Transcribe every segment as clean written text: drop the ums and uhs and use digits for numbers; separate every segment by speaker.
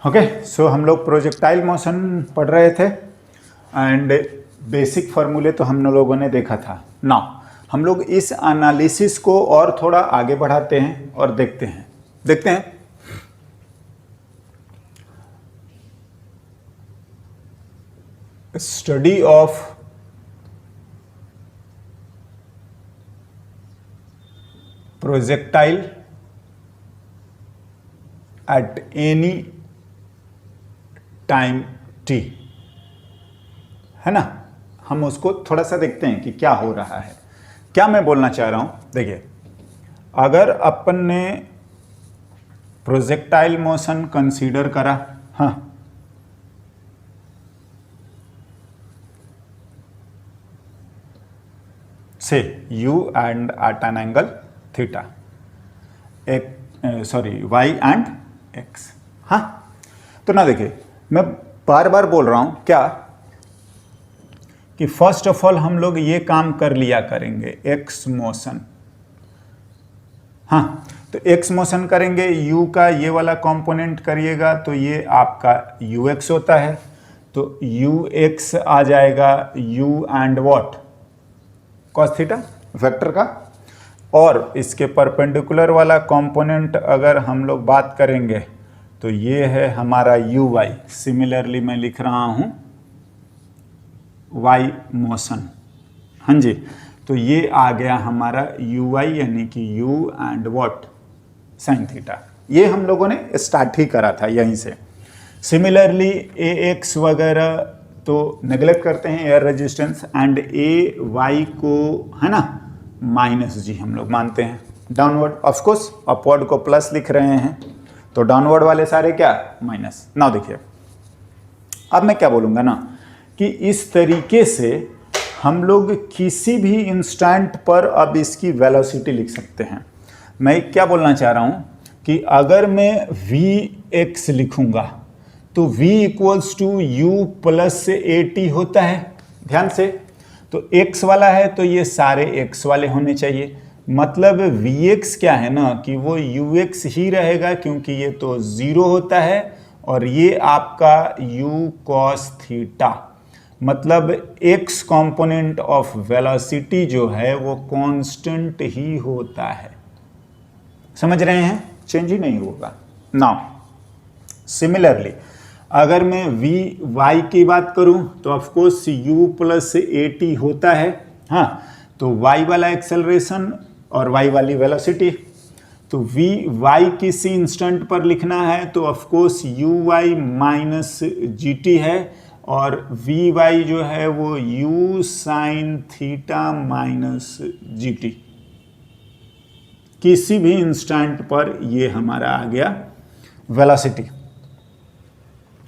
Speaker 1: Okay, सो हम लोग projectile motion पढ़ रहे थे एंड बेसिक फार्मूले तो हम लोगों ने देखा था। नाउ हम लोग इस एनालिसिस को और थोड़ा आगे बढ़ाते हैं और देखते हैं study of projectile at any time t, है ना। हम उसको थोड़ा सा देखते हैं कि क्या हो रहा है। क्या मैं बोलना चाह रहा हूं, देखिए, अगर अपन ने प्रोजेक्टाइल मोशन कंसीडर करा, हाँ, से u and at an angle theta, y and x, हाँ। तो ना देखिए, मैं बार बार बोल रहा हूं क्या कि फर्स्ट ऑफ ऑल हम लोग ये काम कर लिया करेंगे, x मोशन, हाँ। तो x मोशन करेंगे, u का ये वाला कंपोनेंट करिएगा तो ये आपका ux होता है, तो ux आ जाएगा u and what, cos theta vector का। और इसके परपेंडिकुलर वाला कंपोनेंट अगर हम लोग बात करेंगे तो ये है हमारा uy। सिमिलरली मैं लिख रहा हूं y मोशन, हाँ जी। तो ये आ गया हमारा uy यानी कि u and what, sine theta. ये हम लोगों ने स्टार्ट ही करा था यहीं से। सिमिलरली ax वगैरह तो नेग्लेक्ट करते हैं, एयर रेजिस्टेंस, एंड ay को, है ना, माइनस जी हम लोग मानते हैं। डाउनवर्ड, ऑफकोर्स अपवर्ड को प्लस लिख रहे हैं, तो डाउनवर्ड वाले सारे क्या, माइनस। नाउ देखिए, अब मैं क्या बोलूँगा ना कि इस तरीके से हम लोग किसी भी इंस्टेंट पर अब इसकी वेलोसिटी लिख सकते हैं। मैं क्या बोलना चाह रहा हूँ कि अगर मैं vx लिखूँगा तो v equals to u plus at होता है, ध्यान से। तो x वाला है तो ये सारे x वाले होने चाहिए, मतलब vx क्या है ना कि वो ux ही रहेगा, क्योंकि ये तो 0 होता है, और ये आपका u cos थीटा, मतलब x कंपोनेंट ऑफ वेलोसिटी जो है वो कांस्टेंट ही होता है। समझ रहे हैं, चेंज ही नहीं होगा। नाउ सिमिलरली अगर मैं vy की बात करूं तो ऑफकोर्स u प्लस at होता है, हाँ। तो y वाला एक्सेलरेशन और y वाली वेलोसिटी, तो vy किसी इंस्टेंट पर लिखना है तो ऑफकोर्स uy माइनस gt है, और vy जो है वो u sine theta minus gt। किसी भी इंस्टेंट पर ये हमारा आ गया वेलोसिटी,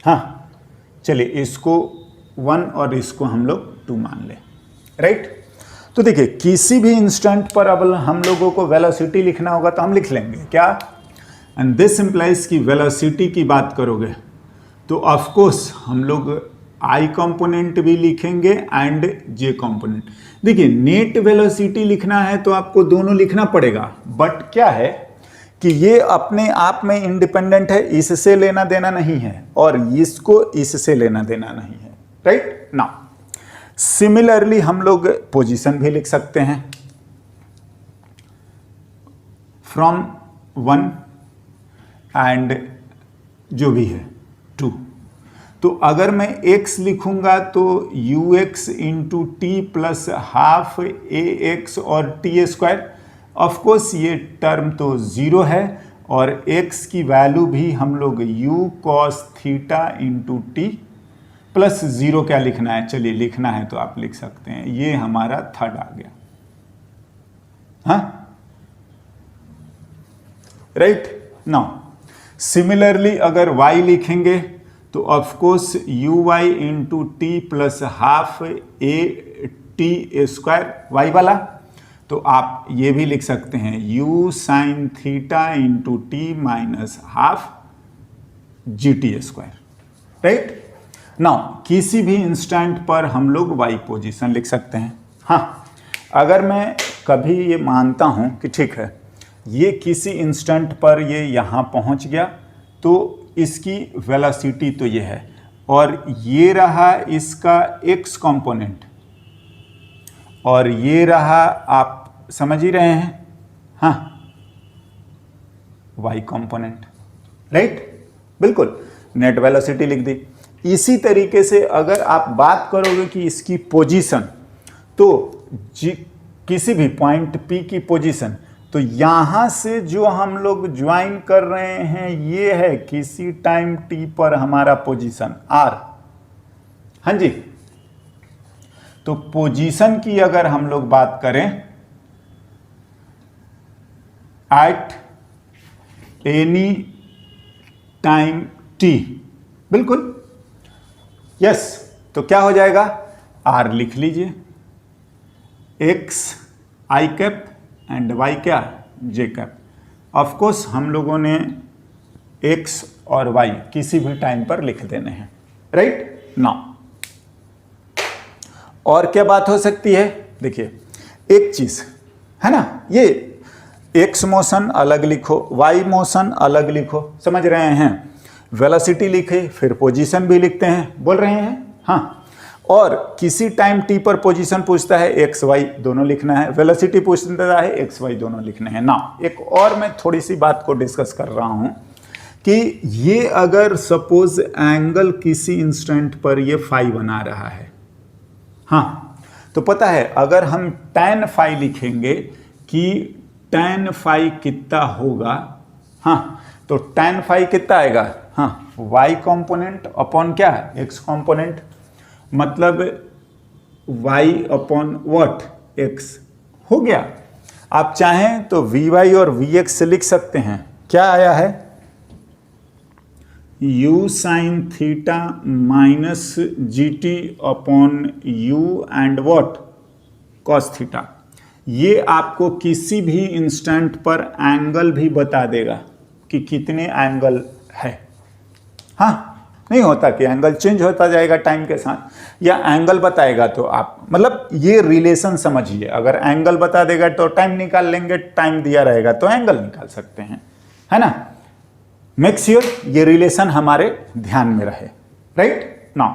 Speaker 1: हाँ। चलिए इसको 1 और इसको हम लोग 2 मान ले, राइट। तो देखिए, किसी भी इंस्टेंट पर अब हम लोगों को वेलोसिटी लिखना होगा तो हम लिख लेंगे क्या, एंड दिस इंप्लाइज की वेलोसिटी की बात करोगे तो ऑफ कोर्स हम लोग आई कंपोनेंट भी लिखेंगे एंड जे कंपोनेंट। देखिए, नेट वेलोसिटी लिखना है तो आपको दोनों लिखना पड़ेगा, बट क्या है कि ये अपने आप में इंडिपेंडेंट है, इससे लेना देना नहीं है और इसको इससे लेना देना नहीं है, राइट। नाउ सिमिलरली हम लोग पोजीशन भी लिख सकते हैं, फ्रॉम 1 एंड जो भी है 2। तो अगर मैं x लिखूंगा तो ux into T plus half ax और टी स्क्वायर, ऑफकोर्स ये टर्म तो 0 है, और x की वैल्यू भी हम लोग u cos theta into T plus 0 क्या लिखना है, चलिए लिखना है तो आप लिख सकते हैं, ये हमारा थर्ड आ गया, हाँ, राइट। नाउ सिमिलरली अगर y लिखेंगे तो of course uy into T plus half a T square y वाला, तो आप ये भी लिख सकते हैं u sine theta into T minus half G T square, right. Now किसी भी इंस्टेंट पर हम लोग y पोजीशन लिख सकते हैं, हाँ। अगर मैं कभी ये मानता हूं कि ठीक है, ये किसी इंस्टेंट पर ये यहाँ पहुँच गया, तो इसकी वेलोसिटी तो ये है, और ये रहा इसका x कंपोनेंट, और ये रहा, आप समझ ही रहे हैं, हाँ, y कंपोनेंट, राइट, बिल्कुल, नेट वेलोसिटी लिख दी। इसी तरीके से अगर आप बात करोगे कि इसकी पोजीशन, तो किसी भी पॉइंट P की पोजीशन, तो यहां से जो हम लोग ज्वाइन कर रहे हैं ये है किसी टाइम t पर हमारा पोजीशन r। हाँ जी, तो पोजीशन की अगर हम लोग बात करें एट एनी टाइम t, बिल्कुल यस, तो क्या हो जाएगा, r लिख लीजिए, x i cap and y क्या, j कैप। ऑफ कोर्स हम लोगों ने x और y किसी भी टाइम पर लिख देने हैं, राइट नाउ। और क्या बात हो सकती है, देखिए एक चीज है ना, ये x मोशन अलग लिखो, y मोशन अलग लिखो, समझ रहे हैं, वेलोसिटी लिखे फिर पोजीशन भी लिखते हैं, बोल रहे हैं, हाँ, और किसी टाइम t पर पोजीशन पूछता है x y दोनों लिखना है, वेलोसिटी पूछता है x y दोनों लिखने हैं ना। एक और मैं थोड़ी सी बात को डिस्कस कर रहा हूं कि ये अगर सपोज एंगल किसी इंस्टेंट पर ये फाई बना रहा है, हाँ, तो पता है अगर हम tan फाई लिखेंगे कि tan फाई कितना होगा, हाँ, तो tan फाई कितना आएगा, हाँ, y कंपोनेंट अपॉन क्या, x कंपोनेंट, मतलब y अपॉन व्हाट, x हो गया। आप चाहें तो vy और vx लिख सकते हैं, क्या आया है, u sine theta minus g T upon u and what, cos theta. ये आपको किसी भी इंस्टेंट पर एंगल भी बता देगा कि कितने एंगल है। हाँ, नहीं होता कि एंगल चेंज होता जाएगा टाइम के साथ, या एंगल बताएगा तो आप, मतलब ये रिलेशन समझिए, अगर एंगल बता देगा तो टाइम निकाल लेंगे, टाइम दिया रहेगा तो एंगल निकाल सकते हैं, है ना। मेक श्योर ये रिलेशन हमारे ध्यान में रहे, राइट नाउ।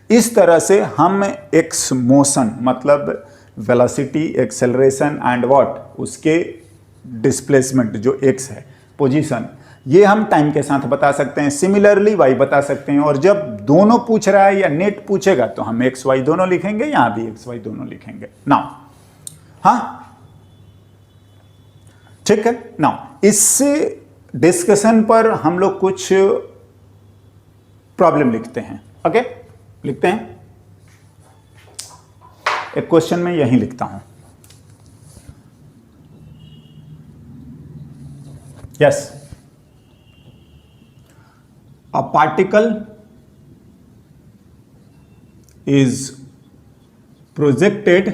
Speaker 1: इस तरह से हम एक्स मोशन मतलब वेलोसिटी, एक्सेलरेशन एंड व्हाट, उसके डिस्प्लेसमेंट जो एक्स है, पोजीशन, ये हम टाइम के साथ बता सकते हैं। सिमिलरली वाई बता सकते हैं, और जब दोनों पूछ रहा है या नेट पूछेगा तो हम एक्स वाई दोनों लिखेंगे, यहां भी एक्स वाई दोनों लिखेंगे नाउ। हाँ ठीक है नाउ, इससे डिस्कशन पर हम लोग कुछ प्रॉब्लम लिखते हैं, ओके लिखते हैं। एक क्वेश्चन में यही लिखता हूं, yes, a particle is projected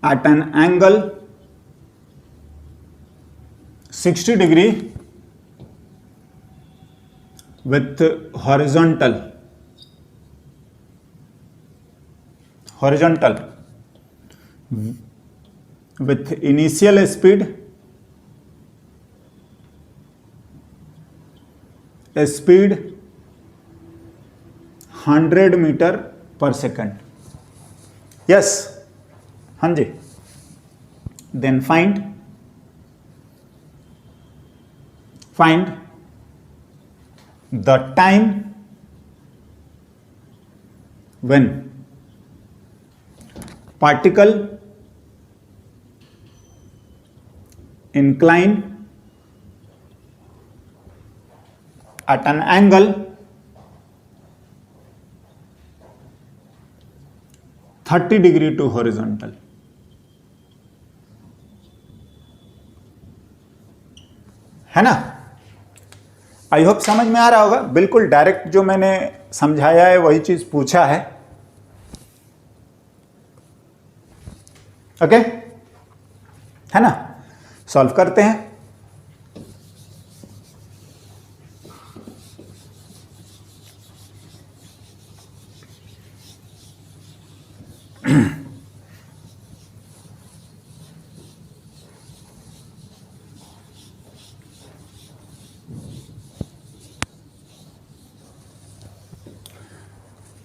Speaker 1: at an angle 60 degree with horizontal with initial speed 100 metre पर सेकंड, यस, हाँ जी। Then find the time when particle incline at an angle 30 degree to horizontal। है ना, I hope समझ में आ रहा होगा। बिल्कुल डायरेक्ट जो मैंने समझाया है वही चीज पूछा है, ओके है ना। सॉल्व करते हैं।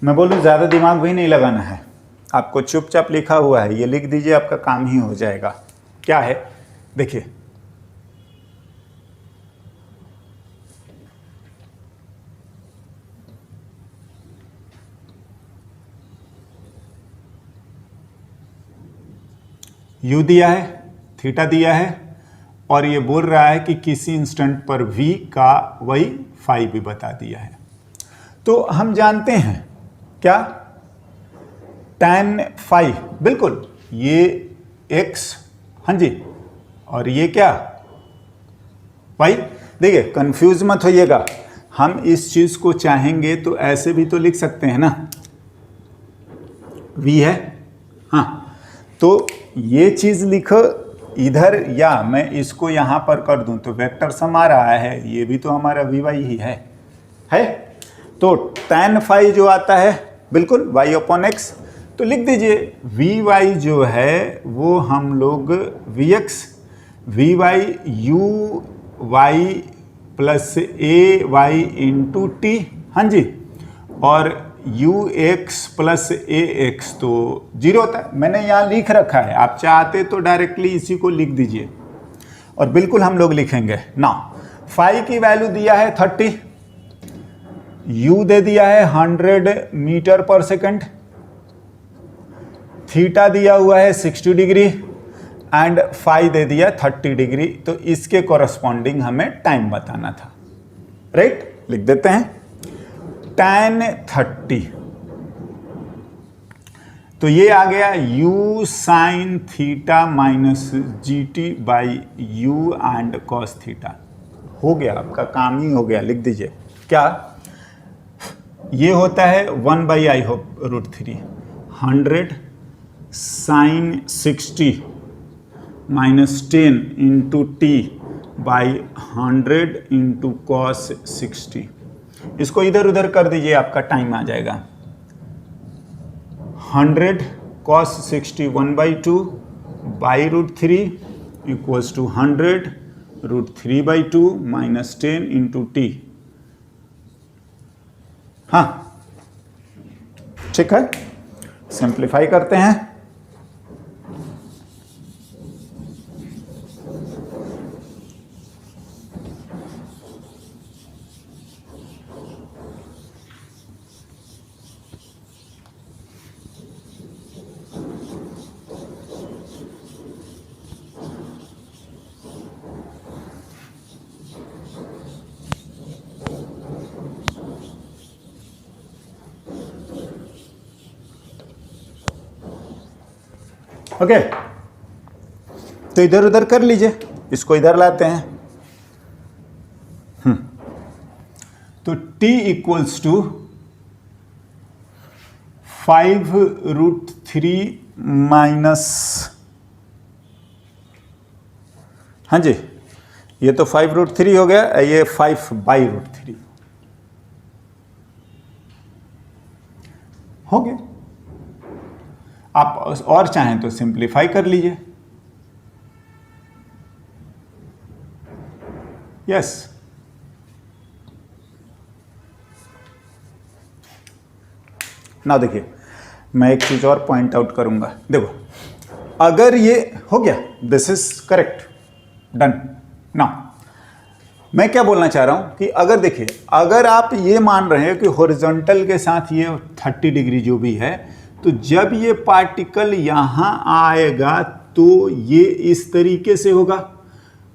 Speaker 1: मैं बोलूँ ज़्यादा दिमाग भी नहीं लगाना है, आपको चुपचाप लिखा हुआ है ये लिख दीजिए, आपका काम ही हो जाएगा। क्या है देखिए, u दिया है, थीटा दिया है, और ये बोल रहा है कि किसी इंस्टेंट पर v का वही फाई भी बता दिया है। तो हम जानते हैं क्या, tan फाई, बिल्कुल ये x, हाँ जी, और ये क्या y। देखिए कंफ्यूज मत होइएगा, हम इस चीज को चाहेंगे तो ऐसे भी तो लिख सकते हैं ना, v है, हाँ, तो ये चीज लिखो इधर, या मैं इसको यहां पर कर दूं तो वेक्टर सम आ रहा है, ये भी तो हमारा वी वाई ही है। तो tan फाई जो आता है बिल्कुल y अपॉन एक्स, तो लिख दीजिए वी वाई जो है वो हम लोग v x v y u y plus a y into t, हाँ जी, और u x plus a x तो 0 होता है, मैंने यहाँ लिख रखा है, आप चाहते तो डायरेक्टली इसी को लिख दीजिए, और बिल्कुल हम लोग लिखेंगे ना। फाई की वैल्यू दिया है 30, यू दे दिया है 100 मीटर पर सेकंड, थीटा दिया हुआ है 60 डिग्री एंड फाई दे दिया 30 डिग्री, तो इसके कॉरस्पॉन्डिंग हमें टाइम बताना था, राइट। लिख देते हैं tan 30, तो ये आ गया u sine theta minus g T by you and cos theta. हो गया, आपका काम ही हो गया, लिख दीजिए क्या, ये होता है 1/i root 3, 100 sine 60 minus 10 into t by 100 into cos 60। इसको इधर उधर कर दीजिए, आपका टाइम आ जाएगा। 100 cos 60 1/2 by root 3 equals to 100 root 3/2 minus 10 into t. हाँ ठीक है, सिंप्लीफाई करते हैं। ओके, तो इधर उधर कर लीजिए, इसको इधर लाते हैं। तो t equals to 5 root 3 minus, हाँ जी, ये तो 5 रूट 3 हो गया, ये 5 बाई रूट 3 हो गया। आप और चाहें तो सिंप्लीफाई कर लीजिए। यस, ना देखिए, मैं एक चीज और पॉइंट आउट करूंगा। देखो, अगर ये हो गया, दिस इज करेक्ट, डन। ना मैं क्या बोलना चाह रहा हूं कि अगर देखिए, अगर आप ये मान रहे हैं कि हॉरिजॉन्टल के साथ ये 30 डिग्री जो भी है, तो जब ये पार्टिकल यहां आएगा तो ये इस तरीके से होगा,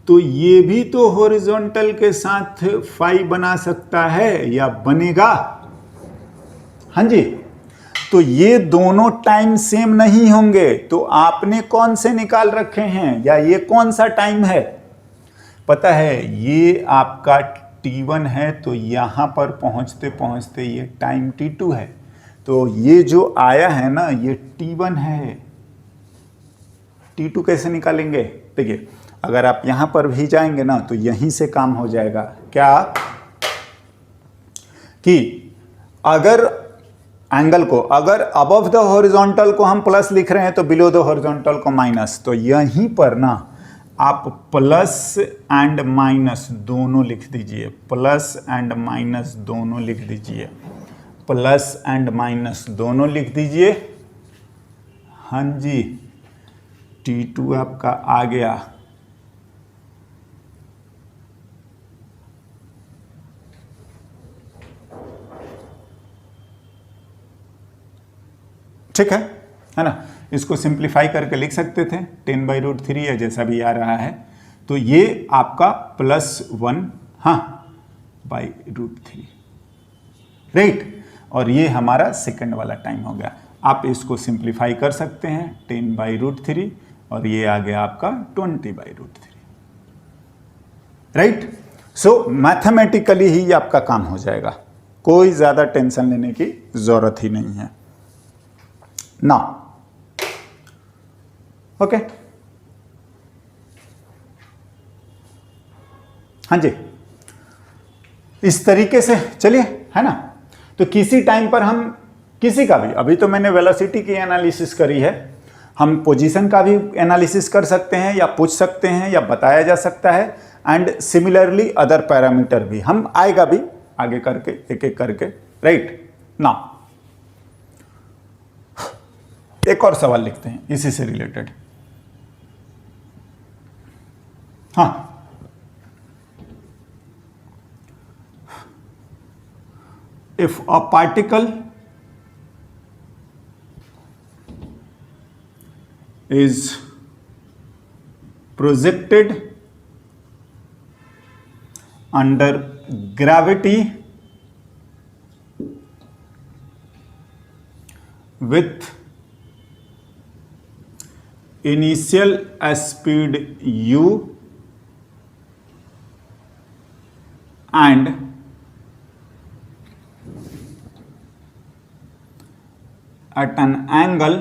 Speaker 1: तो ये भी तो हॉरिजॉन्टल के साथ फाई बना सकता है या बनेगा, हाँ जी। तो ये दोनों टाइम सेम नहीं होंगे, तो आपने कौन से निकाल रखे हैं, या ये कौन सा टाइम है पता है, ये आपका t1 है, तो यहां पर पहुंचते पहुंचते ये टाइम t2 है, तो ये जो आया है ना ये t1 है। t2 कैसे निकालेंगे, देखिए अगर आप यहां पर भी जाएंगे ना तो यहीं से काम हो जाएगा। क्या कि अगर एंगल को, अगर अबव द हॉरिजॉन्टल को हम प्लस लिख रहे हैं तो बिलो द हॉरिजॉन्टल को माइनस, तो यहीं पर ना आप प्लस एंड माइनस दोनों लिख दीजिए, प्लस एंड माइनस दोनों लिख दीजिए। प्लस एंड माइनस दोनों लिख दीजिए। हाँ जी, T2 आपका आ गया। ठीक है ना। इसको सिंप्लीफाई करके लिख सकते थे 10/√3 या जैसा भी आ रहा है। तो ये आपका +1 हाँ /√3 राइट। और ये हमारा सेकंड वाला टाइम हो गया। आप इसको सिंप्लीफाई कर सकते हैं 10/√3 और ये आ गया आपका 20/√3 राइट। सो मैथमेटिकली ही ये आपका काम हो जाएगा, कोई ज़्यादा टेंशन लेने की ज़रूरत ही नहीं है ना। ओके हाँ जी, इस तरीके से चलिए, है ना। तो किसी टाइम पर हम किसी का भी, अभी तो मैंने वेलोसिटी की एनालिसिस करी है, हम पोजीशन का भी एनालिसिस कर सकते हैं या पूछ सकते हैं या बताया जा सकता है। एंड सिमिलरली अदर पैरामीटर भी हम आएगा भी आगे करके एक एक करके राइट ना। एक और सवाल लिखते हैं इसी से रिलेटेड। हाँ, if a particle is projected under gravity with initial speed u and at an angle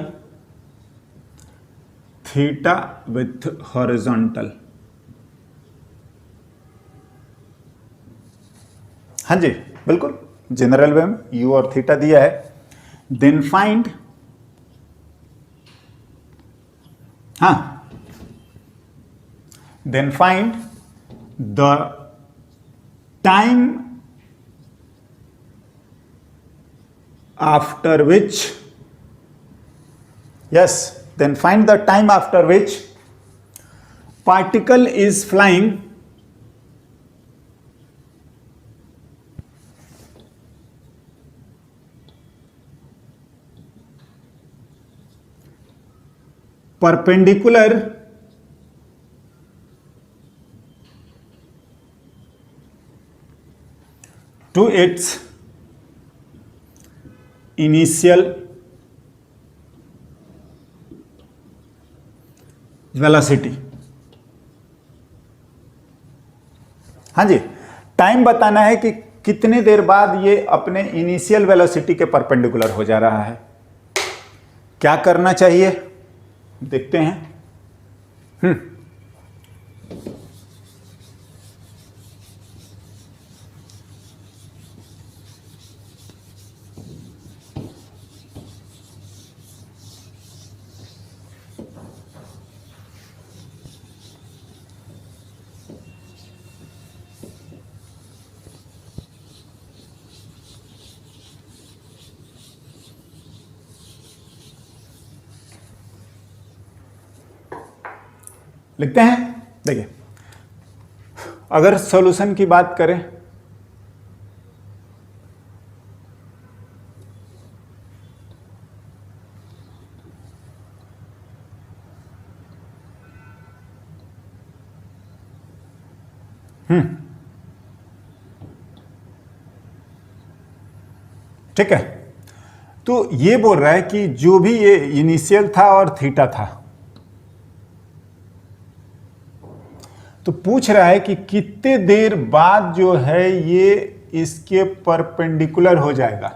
Speaker 1: theta with horizontal। हाँ जी बिल्कुल, जनरल वे में u और थीटा दिया है। देन फाइंड, हाँ, then find the time after which, yes, then find the time after which particle is flying perpendicular to its initial velocity. हाँ जी, time बताना है कि कितने देर बाद ये अपने इनिशियल वेलोसिटी के परपेंडिकुलर हो जा रहा है। क्या करना चाहिए देखते हैं। लिखते हैं। देखिए, अगर सॉल्यूशन की बात करें ठीक है, तो ये बोल रहा है कि जो भी ये इनिशियल था और थीटा था, तो पूछ रहा है कि कितने देर बाद जो है ये इसके परपेंडिकुलर हो जाएगा।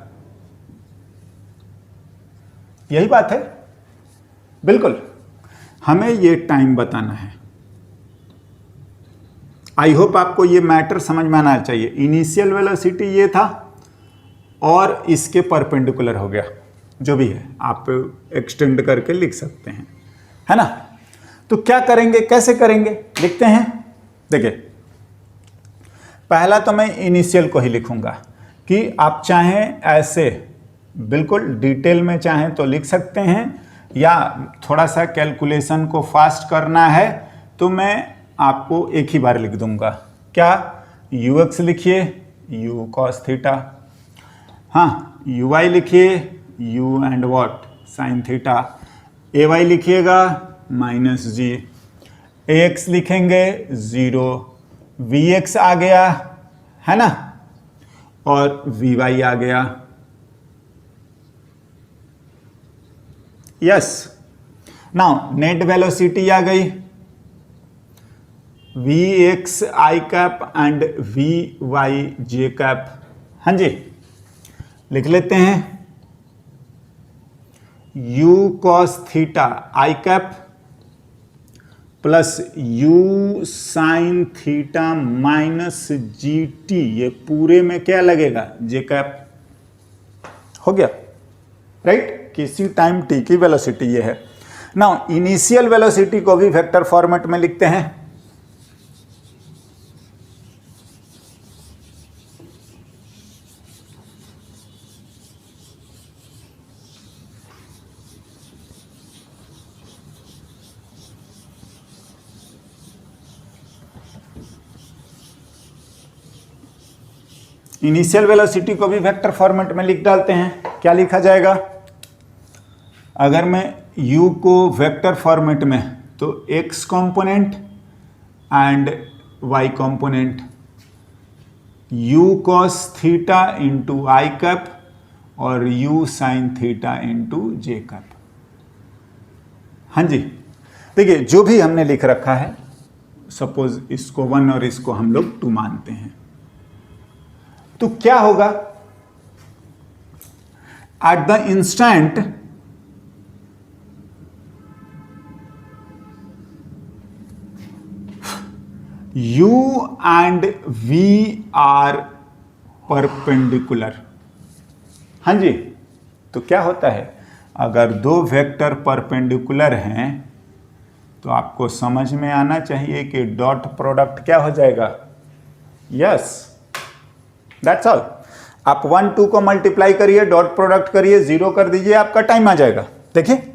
Speaker 1: यही बात है, बिल्कुल हमें ये टाइम बताना है। आई होप आपको ये मैटर समझ में आना चाहिए। इनिशियल वेलोसिटी ये था और इसके परपेंडिकुलर हो गया, जो भी है आप एक्सटेंड करके लिख सकते हैं, है ना। तो क्या करेंगे, कैसे करेंगे, लिखते हैं। देखिए, पहला तो मैं इनिशियल को ही लिखूंगा कि आप चाहें ऐसे बिल्कुल डिटेल में चाहें तो लिख सकते हैं, या थोड़ा सा कैलकुलेशन को फास्ट करना है तो मैं आपको एक ही बार लिख दूंगा। क्या? ux लिखिए u cos थीटा, हाँ uy लिखिए u and what sine theta, ay लिखिएगा माइनस जी, ax लिखेंगे 0, vx आ गया है ना, और vy आ गया। यस, नाउ नेट वेलोसिटी आ गई, vx i cap and vy j cap. हाँ जी, लिख लेते हैं u cos theta i cap plus u sine theta minus g t, ये पूरे में क्या लगेगा? J cap. हो गया, राइट? किसी टाइम t की वेलोसिटी ये है। नाउ इनिशियल वेलोसिटी को भी वेक्टर फॉर्मेट में लिखते हैं। इनिशियल वेलोसिटी को भी वेक्टर फॉर्मेट में लिख डालते हैं। क्या लिखा जाएगा? अगर मैं u को वेक्टर फॉर्मेट में, तो x component and y component, u cos theta into I cap और u साइन थीटा इंटू जे कैप। हाँ जी, देखिए जो भी हमने लिख रखा है, सपोज इसको 1 और इसको हम लोग 2 मानते हैं, तो क्या होगा? At the instant u and v are perpendicular. हाँ जी, तो क्या होता है? अगर दो वेक्टर परपेंडिकुलर हैं तो आपको समझ में आना चाहिए कि डॉट प्रोडक्ट क्या हो जाएगा? Yes, that's all. आप 1 2 को मल्टीप्लाई करिए, डॉट प्रोडक्ट करिए, 0 कर दीजिए, आपका टाइम आ जाएगा। देखिए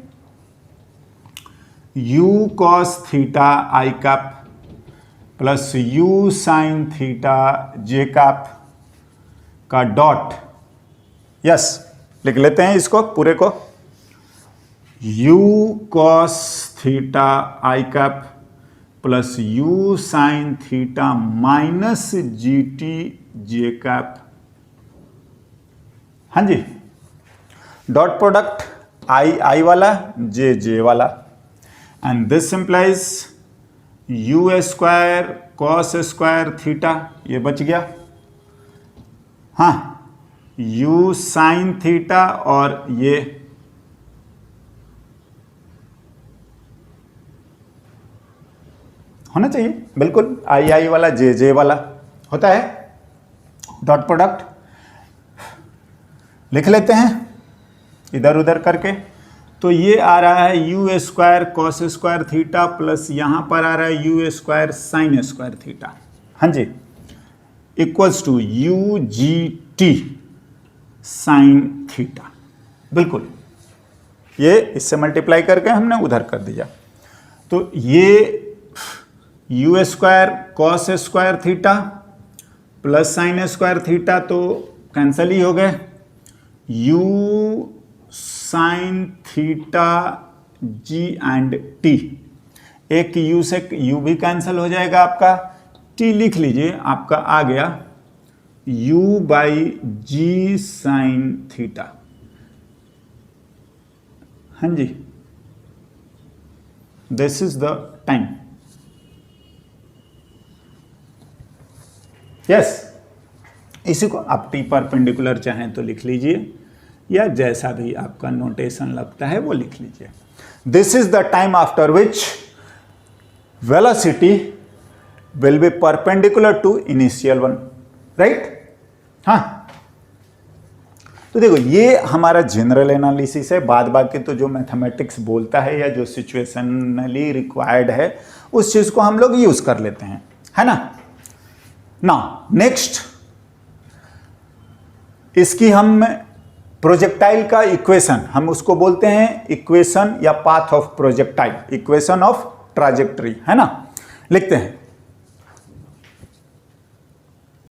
Speaker 1: u cos theta i cap plus u sine theta j cap का डॉट, यस लिख लेते हैं इसको पूरे को, u cos theta i cap plus u sine theta minus g t j cap. हाँ जी, डॉट प्रोडक्ट आई वाला, जे वाला, and this implies u square cos square theta, ये बच गया। हाँ, u साइन थीटा और ये होना चाहिए बिल्कुल, आई वाला, जे वाला होता है डॉट प्रोडक्ट। लिख लेते हैं इधर उधर करके, तो ये आ रहा है u square cos square theta plus यहाँ पर आ रहा है u square sine square theta. हाँ जी, equals to u g t sine theta. बिल्कुल, ये इससे मल्टीप्लाई करके हमने उधर कर दिया, तो ये u square cos square theta plus sine square theta तो कैंसिल ही हो गए, u sine theta g and t, एक u से u भी कैंसिल हो जाएगा, आपका t लिख लीजिए, आपका आ गया u by g sine theta. हाँ जी, this is the time. Yes, इसी को आप टी परपेंडिकुलर चाहें तो लिख लीजिए, या जैसा भी आपका नोटेशन लगता है वो लिख लीजिए। This is the time after which velocity will be perpendicular to initial one, right? हाँ, तो देखो ये हमारा जनरल एनालिसिस है, बाद बाकी तो जो मैथमेटिक्स बोलता है या जो सिचुएशनली रिक्वायर्ड है उस चीज को हम लोग यूज कर लेते हैं, है ना? नाउ नेक्स्ट, इसकी हम प्रोजेक्टाइल का इक्वेशन, हम उसको बोलते हैं इक्वेशन या path of projectile, equation of trajectory, है ना। लिखते हैं